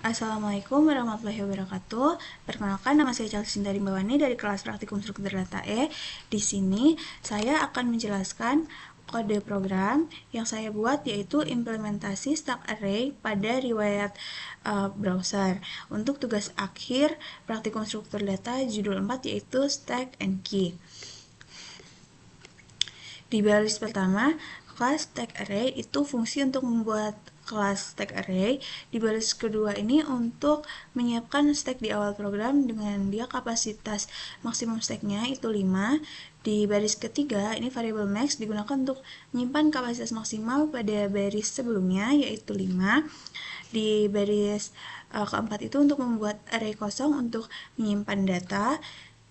Assalamualaikum warahmatullahi wabarakatuh. Perkenalkan, nama saya Chelsea Sintarimbawanni dari kelas Praktikum Struktur Data E. Di sini saya akan menjelaskan kode program yang saya buat, yaitu implementasi stack array pada riwayat browser. Untuk tugas akhir Praktikum Struktur Data judul 4 yaitu Stack and Key. Di baris pertama, kelas stack array itu fungsi untuk membuat kelas stack array. Di baris kedua ini untuk menyiapkan stack di awal program dengan dia kapasitas maksimum stacknya itu 5. Di baris ketiga, ini variable max digunakan untuk menyimpan kapasitas maksimal pada baris sebelumnya yaitu 5. Di baris keempat itu untuk membuat array kosong untuk menyimpan data.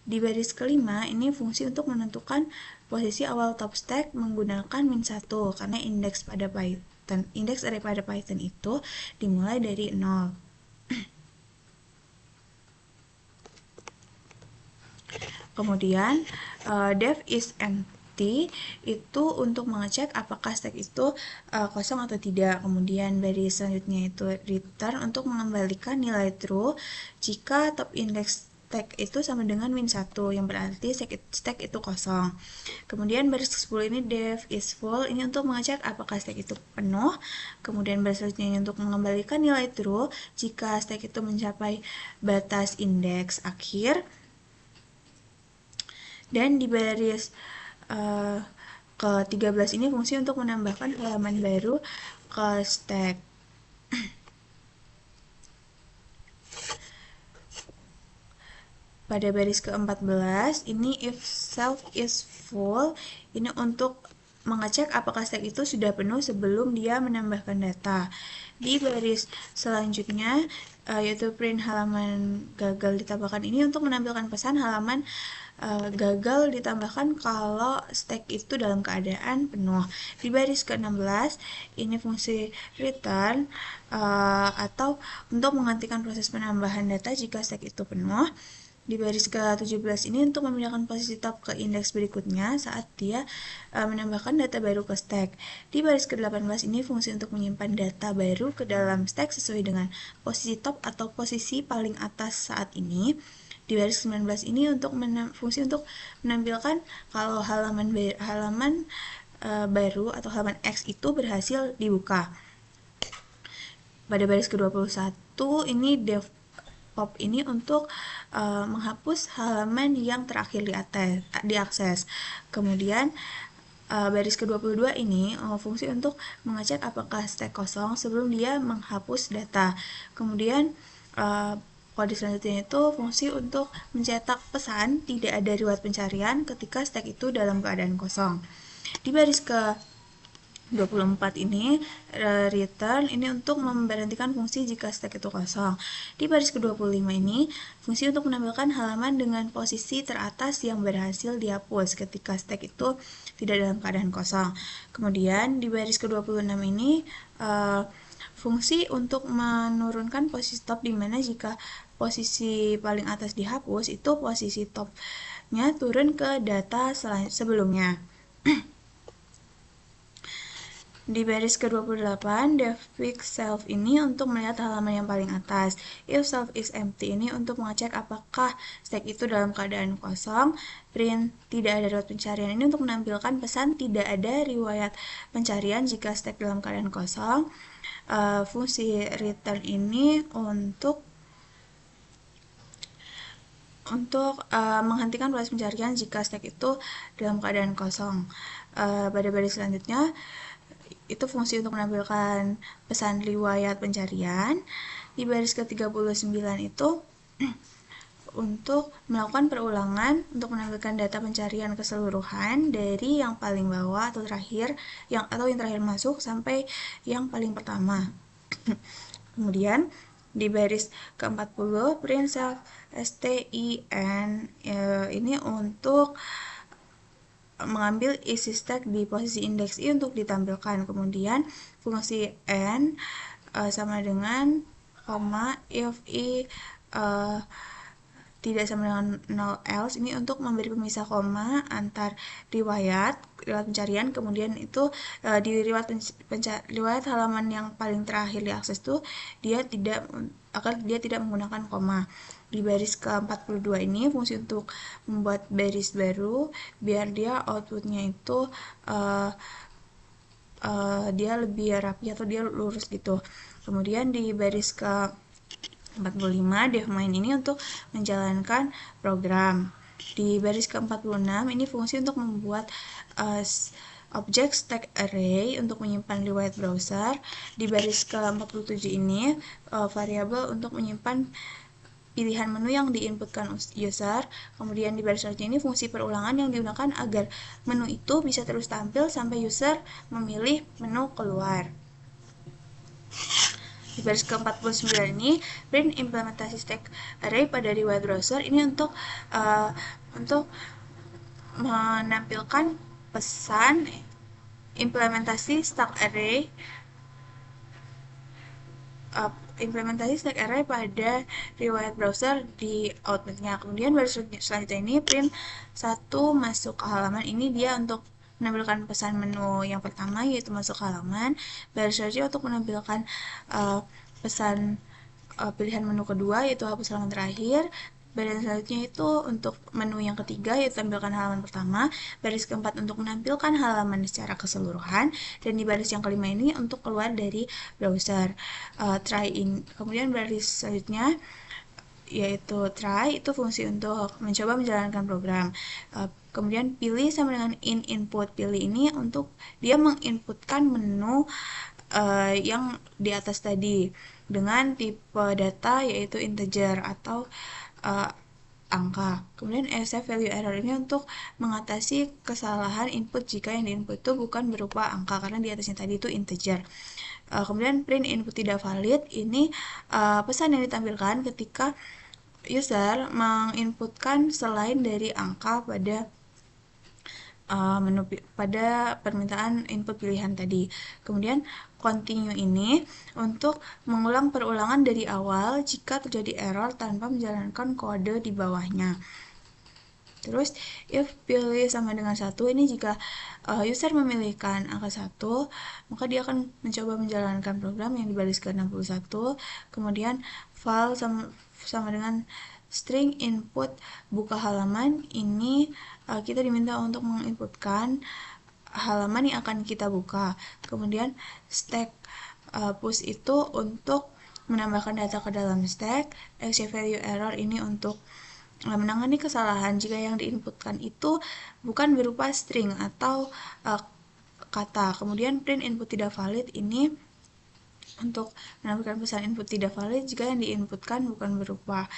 Di baris kelima, ini fungsi untuk menentukan posisi awal top stack menggunakan min1 karena indeks array pada Python itu dimulai dari 0. Kemudian def is empty itu untuk mengecek apakah stack itu kosong atau tidak. Kemudian baris selanjutnya itu return untuk mengembalikan nilai true jika top index stack itu sama dengan min1, yang berarti stack itu kosong. Kemudian baris ke-10 ini def is full, ini untuk mengecek apakah stack itu penuh. Kemudian baris selanjutnya ini untuk mengembalikan nilai true jika stack itu mencapai batas indeks akhir. Dan di baris ke-13 ini fungsi untuk menambahkan halaman baru ke stack. Pada baris ke-14 ini if self is full, ini untuk mengecek apakah stack itu sudah penuh sebelum dia menambahkan data. Di baris selanjutnya yaitu print halaman gagal ditambahkan, ini untuk menampilkan pesan halaman gagal ditambahkan kalau stack itu dalam keadaan penuh. Di baris ke-16 ini fungsi return atau untuk menghentikan proses penambahan data jika stack itu penuh. Di baris ke-17 ini untuk memindahkan posisi top ke indeks berikutnya saat dia menambahkan data baru ke stack. Di baris ke-18 ini fungsi untuk menyimpan data baru ke dalam stack sesuai dengan posisi top atau posisi paling atas saat ini. Di baris 19 ini untuk fungsi untuk menampilkan kalau halaman baru atau halaman X itu berhasil dibuka. Pada baris ke-21 ini def pop ini untuk menghapus halaman yang terakhir diakses. Kemudian baris ke-22 ini fungsi untuk mengecek apakah stack kosong sebelum dia menghapus data. Kemudian kode selanjutnya itu fungsi untuk mencetak pesan tidak ada riwayat pencarian ketika stack itu dalam keadaan kosong. Di baris ke 24 ini return ini untuk memberhentikan fungsi jika stack itu kosong. Di baris ke-25 ini fungsi untuk menampilkan halaman dengan posisi teratas yang berhasil dihapus ketika stack itu tidak dalam keadaan kosong. Kemudian di baris ke-26 ini fungsi untuk menurunkan posisi top, di mana jika posisi paling atas dihapus itu posisi topnya turun ke data sebelumnya. Di baris ke-28, def fix self ini untuk melihat halaman yang paling atas. If self is empty ini untuk mengecek apakah stack itu dalam keadaan kosong. Print tidak ada riwayat pencarian ini untuk menampilkan pesan tidak ada riwayat pencarian jika stack dalam keadaan kosong. Fungsi return ini untuk menghentikan proses pencarian jika stack itu dalam keadaan kosong. Pada baris selanjutnya itu fungsi untuk menampilkan pesan riwayat pencarian. Di baris ke-39 itu untuk melakukan perulangan untuk menampilkan data pencarian keseluruhan dari yang paling bawah atau yang terakhir masuk sampai yang paling pertama. Kemudian di baris ke-40 print self stin ini untuk mengambil isi stack di posisi indeks I untuk ditampilkan. Kemudian fungsi n sama dengan koma if I tidak sama dengan 0 else ini untuk memberi pemisah koma antar riwayat pencarian, kemudian itu di riwayat halaman yang paling terakhir diakses itu dia tidak menggunakan koma. Di baris ke-42 ini fungsi untuk membuat baris baru biar dia outputnya itu dia lebih rapi atau dia lurus gitu. Kemudian di baris ke 45 def main ini untuk menjalankan program. Di baris ke-46 ini fungsi untuk membuat objek stack array untuk menyimpan riwayat browser. Di baris ke-47 ini variabel untuk menyimpan pilihan menu yang diinputkan user. Kemudian di baris selanjutnya ini fungsi perulangan yang digunakan agar menu itu bisa terus tampil sampai user memilih menu keluar. Di baris ke-49 ini print implementasi stack array pada riwayat browser ini untuk menampilkan pesan implementasi stack array pada riwayat browser di outputnya. Kemudian baris selanjutnya ini print 1 masuk ke halaman, ini dia untuk menampilkan pesan menu yang pertama yaitu masuk ke halaman. Baris selanjutnya untuk menampilkan pesan pilihan menu kedua yaitu hapus halaman terakhir. Baris selanjutnya itu untuk menu yang ketiga yaitu tampilkan halaman pertama. Baris keempat untuk menampilkan halaman secara keseluruhan, dan di baris yang kelima ini untuk keluar dari browser. Kemudian baris selanjutnya yaitu try, itu fungsi untuk mencoba menjalankan program. Kemudian pilih sama dengan input. Pilih ini untuk dia menginputkan menu yang di atas tadi dengan tipe data yaitu integer atau angka. Kemudian save value error ini untuk mengatasi kesalahan input jika yang diinput itu bukan berupa angka karena di atasnya tadi itu integer. Kemudian print input tidak valid, ini pesan yang ditampilkan ketika user menginputkan selain dari angka pada permintaan input pilihan tadi. Kemudian continue ini untuk mengulang perulangan dari awal jika terjadi error tanpa menjalankan kode di bawahnya. Terus if pilih sama dengan 1, ini jika user memilihkan angka 1, maka dia akan mencoba menjalankan program yang di baris ke-61. Kemudian file sama dengan string input buka halaman, ini kita diminta untuk menginputkan halaman yang akan kita buka. Kemudian stack push itu untuk menambahkan data ke dalam stack. Save value error ini untuk menangani kesalahan jika yang diinputkan itu bukan berupa string atau kata. Kemudian print input tidak valid, ini untuk menampilkan pesan input tidak valid jika yang diinputkan bukan berupa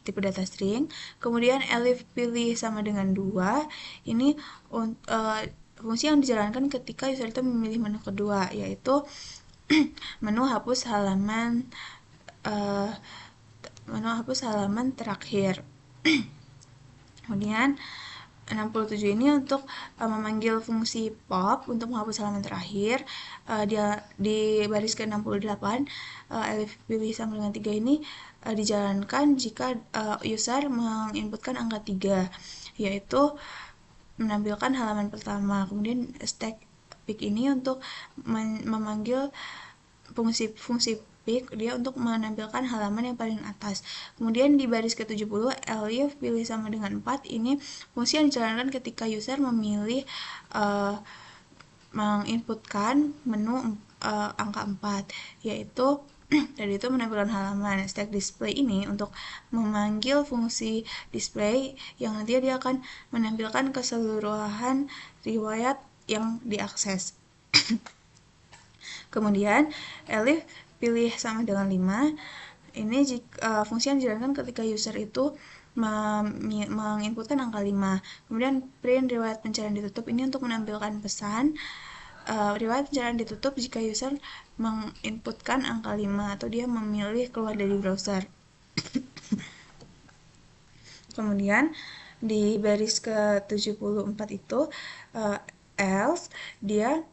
tipe data string. Kemudian elif pilih sama dengan 2, ini fungsi yang dijalankan ketika user itu memilih menu kedua yaitu menu hapus halaman terakhir. Kemudian 67 ini untuk memanggil fungsi pop untuk menghapus halaman terakhir. Di baris ke-68 elif pilih sama dengan 3 ini dijalankan jika user menginputkan angka 3 yaitu menampilkan halaman pertama. Kemudian stack pick ini untuk memanggil fungsi pick, dia untuk menampilkan halaman yang paling atas. Kemudian di baris ke-70 elif pilih sama dengan 4, ini fungsi yang dijalankan ketika user memilih menginputkan menu angka 4 yaitu dari itu menampilkan halaman. Stack display ini untuk memanggil fungsi display yang nanti dia akan menampilkan keseluruhan riwayat yang diakses. Kemudian elif pilih sama dengan 5, ini fungsi yang dijalankan ketika user itu menginputkan angka 5. Kemudian print riwayat pencarian ditutup, ini untuk menampilkan pesan riwayat pencarian ditutup jika user menginputkan angka 5 atau dia memilih keluar dari browser. Kemudian di baris ke-74 itu else, dia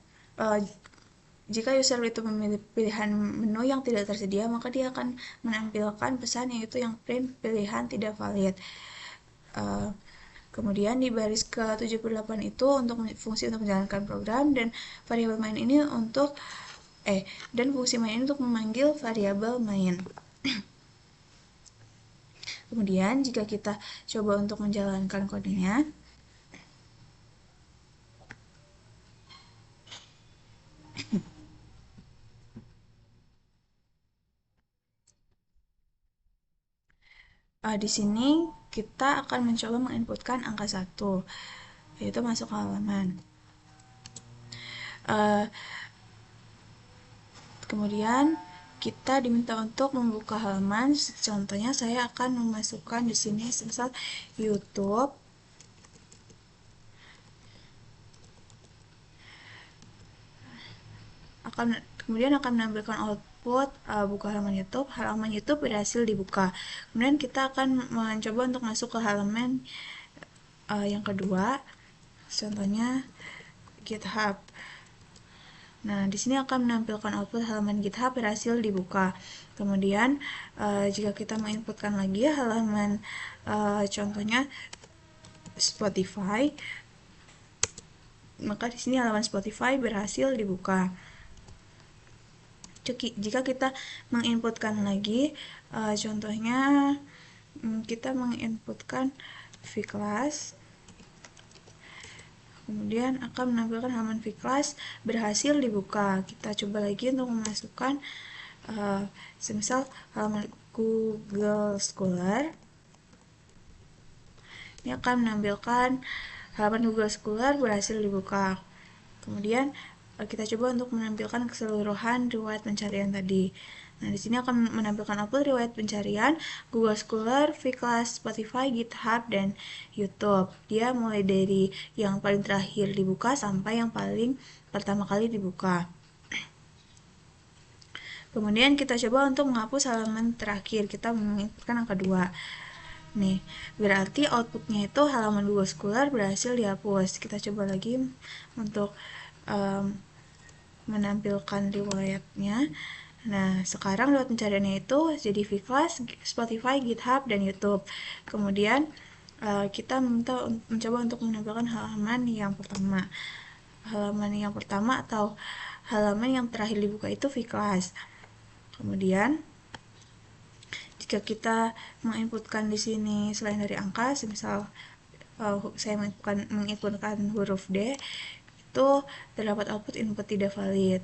Jika user itu memilih pilihan menu yang tidak tersedia, maka dia akan menampilkan pesan yaitu yang print pilihan tidak valid. Kemudian di baris ke-78 itu untuk fungsi untuk menjalankan program, dan variabel main ini untuk dan fungsi main ini untuk memanggil variabel main. Kemudian jika kita coba untuk menjalankan kodenya, di sini kita akan mencoba menginputkan angka 1, yaitu masuk ke halaman. Kemudian kita diminta untuk membuka halaman. Contohnya saya akan memasukkan di sini misal YouTube. Kemudian akan menampilkan output buka halaman YouTube. Halaman YouTube berhasil dibuka. Kemudian kita akan mencoba untuk masuk ke halaman yang kedua. Contohnya GitHub. Nah, di sini akan menampilkan output halaman GitHub berhasil dibuka. Kemudian, jika kita menginputkan lagi halaman contohnya Spotify, maka di sini halaman Spotify berhasil dibuka. Jika kita menginputkan lagi, contohnya kita menginputkan vClass, kemudian akan menampilkan halaman vClass berhasil dibuka. Kita coba lagi untuk memasukkan semisal halaman Google Scholar. Ini akan menampilkan halaman Google Scholar berhasil dibuka. Kemudian kita coba untuk menampilkan keseluruhan riwayat pencarian tadi. Nah, di sini akan menampilkan output riwayat pencarian Google Scholar, vClass, Spotify, GitHub, dan YouTube. Dia mulai dari yang paling terakhir dibuka sampai yang paling pertama kali dibuka. Kemudian kita coba untuk menghapus halaman terakhir. Kita menginputkan angka 2. Nih, berarti outputnya itu halaman Google Scholar berhasil dihapus. Kita coba lagi untuk menampilkan riwayatnya. Nah, sekarang riwayat pencariannya itu jadi vClass, Spotify, GitHub, dan YouTube. Kemudian kita mencoba untuk menampilkan halaman yang pertama. Halaman yang pertama atau halaman yang terakhir dibuka itu vClass. Kemudian jika kita menginputkan di sini selain dari angka, misal saya menginputkan huruf D, itu terdapat output input tidak valid.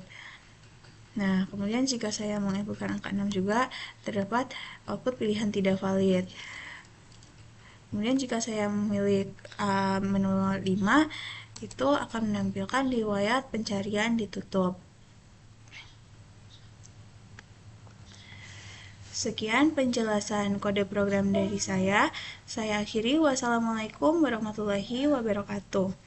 Nah, kemudian jika saya menginputkan angka 6 juga, terdapat output pilihan tidak valid. Kemudian jika saya memilih menu 5, itu akan menampilkan riwayat pencarian ditutup. Sekian penjelasan kode program dari saya. Saya akhiri. Wassalamualaikum warahmatullahi wabarakatuh.